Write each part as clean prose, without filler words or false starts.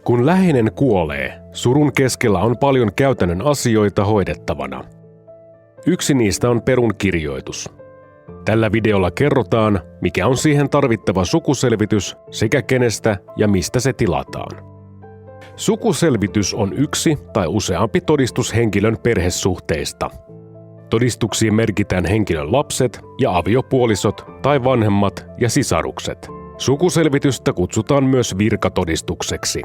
Kun läheinen kuolee, surun keskellä on paljon käytännön asioita hoidettavana. Yksi niistä on perunkirjoitus. Tällä videolla kerrotaan, mikä on siihen tarvittava sukuselvitys sekä kenestä ja mistä se tilataan. Sukuselvitys on yksi tai useampi todistus henkilön perhesuhteista. Todistuksiin merkitään henkilön lapset ja aviopuolisot tai vanhemmat ja sisarukset. Sukuselvitystä kutsutaan myös virkatodistukseksi.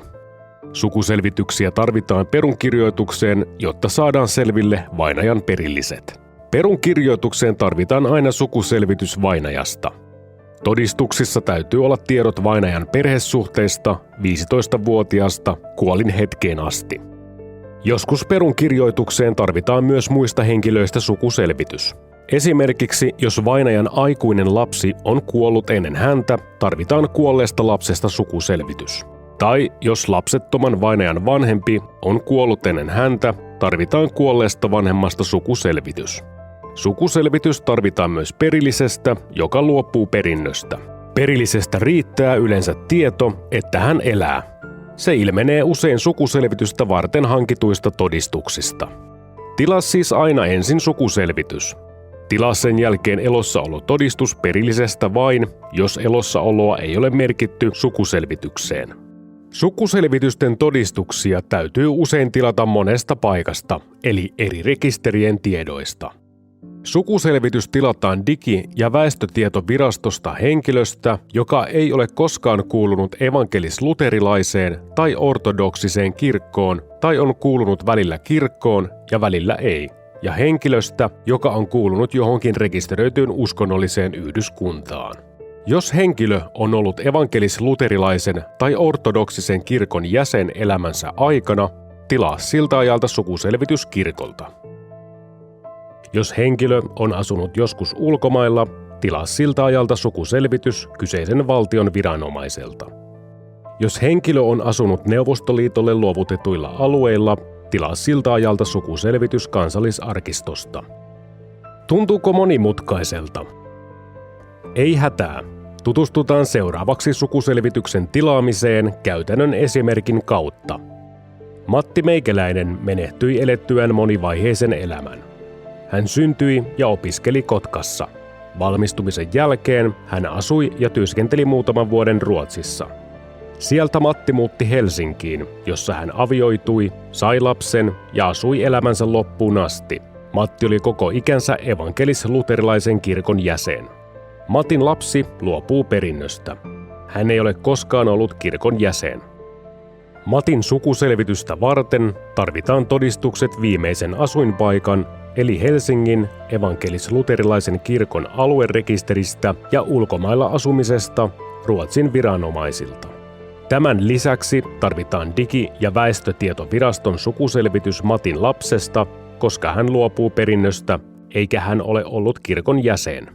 Sukuselvityksiä tarvitaan perunkirjoitukseen, jotta saadaan selville vainajan perilliset. Perunkirjoitukseen tarvitaan aina sukuselvitys vainajasta. Todistuksissa täytyy olla tiedot vainajan perhesuhteista 15-vuotiaasta kuolin hetkeen asti. Joskus perunkirjoitukseen tarvitaan myös muista henkilöistä sukuselvitys. Esimerkiksi jos vainajan aikuinen lapsi on kuollut ennen häntä, tarvitaan kuolleesta lapsesta sukuselvitys. Tai jos lapsettoman vainajan vanhempi on kuollut ennen häntä, tarvitaan kuolleesta vanhemmasta sukuselvitys. Sukuselvitys tarvitaan myös perillisestä, joka luopuu perinnöstä. Perillisestä riittää yleensä tieto, että hän elää. Se ilmenee usein sukuselvitystä varten hankituista todistuksista. Tilaa siis aina ensin sukuselvitys. Tilaa sen jälkeen elossaolotodistus perillisestä vain, jos elossaoloa ei ole merkitty sukuselvitykseen. Sukuselvitysten todistuksia täytyy usein tilata monesta paikasta, eli eri rekisterien tiedoista. Sukuselvitys tilataan Digi- ja väestötietovirastosta henkilöstä, joka ei ole koskaan kuulunut evankelis-luterilaiseen tai ortodoksiseen kirkkoon tai on kuulunut välillä kirkkoon ja välillä ei, ja henkilöstä, joka on kuulunut johonkin rekisteröityyn uskonnolliseen yhdyskuntaan. Jos henkilö on ollut evankelis-luterilaisen tai ortodoksisen kirkon jäsen elämänsä aikana, tilaa siltä ajalta sukuselvitys kirkolta. Jos henkilö on asunut joskus ulkomailla, tilaa siltä ajalta sukuselvitys kyseisen valtion viranomaiselta. Jos henkilö on asunut Neuvostoliitolle luovutetuilla alueilla, tilaa siltä ajalta sukuselvitys kansallisarkistosta. Tuntuuko monimutkaiselta? Ei hätää. Tutustutaan seuraavaksi sukuselvityksen tilaamiseen käytännön esimerkin kautta. Matti Meikäläinen menehtyi elettyään monivaiheisen elämän. Hän syntyi ja opiskeli Kotkassa. Valmistumisen jälkeen hän asui ja työskenteli muutaman vuoden Ruotsissa. Sieltä Matti muutti Helsinkiin, jossa hän avioitui, sai lapsen ja asui elämänsä loppuun asti. Matti oli koko ikänsä evankelis-luterilaisen kirkon jäsen. Matin lapsi luopuu perinnöstä. Hän ei ole koskaan ollut kirkon jäsen. Matin sukuselvitystä varten tarvitaan todistukset viimeisen asuinpaikan, eli Helsingin evankelis-luterilaisen kirkon aluerekisteristä ja ulkomailla asumisesta Ruotsin viranomaisilta. Tämän lisäksi tarvitaan Digi- ja väestötietoviraston sukuselvitys Matin lapsesta, koska hän luopuu perinnöstä eikä hän ole ollut kirkon jäsen.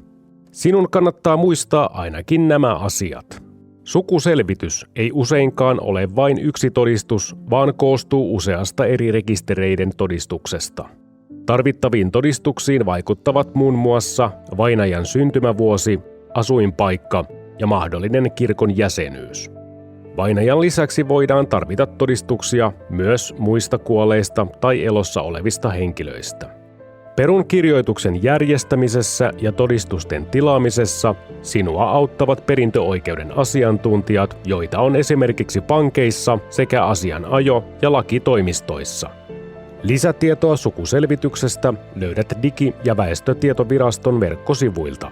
Sinun kannattaa muistaa ainakin nämä asiat. Sukuselvitys ei useinkaan ole vain yksi todistus, vaan koostuu useasta eri rekistereiden todistuksesta. Tarvittaviin todistuksiin vaikuttavat muun muassa vainajan syntymävuosi, asuinpaikka ja mahdollinen kirkon jäsenyys. Vainajan lisäksi voidaan tarvita todistuksia myös muista kuolleista tai elossa olevista henkilöistä. Perunkirjoituksen järjestämisessä ja todistusten tilaamisessa sinua auttavat perintöoikeuden asiantuntijat, joita on esimerkiksi pankeissa sekä asianajo- ja lakitoimistoissa. Lisätietoa sukuselvityksestä löydät Digi- ja väestötietoviraston verkkosivuilta.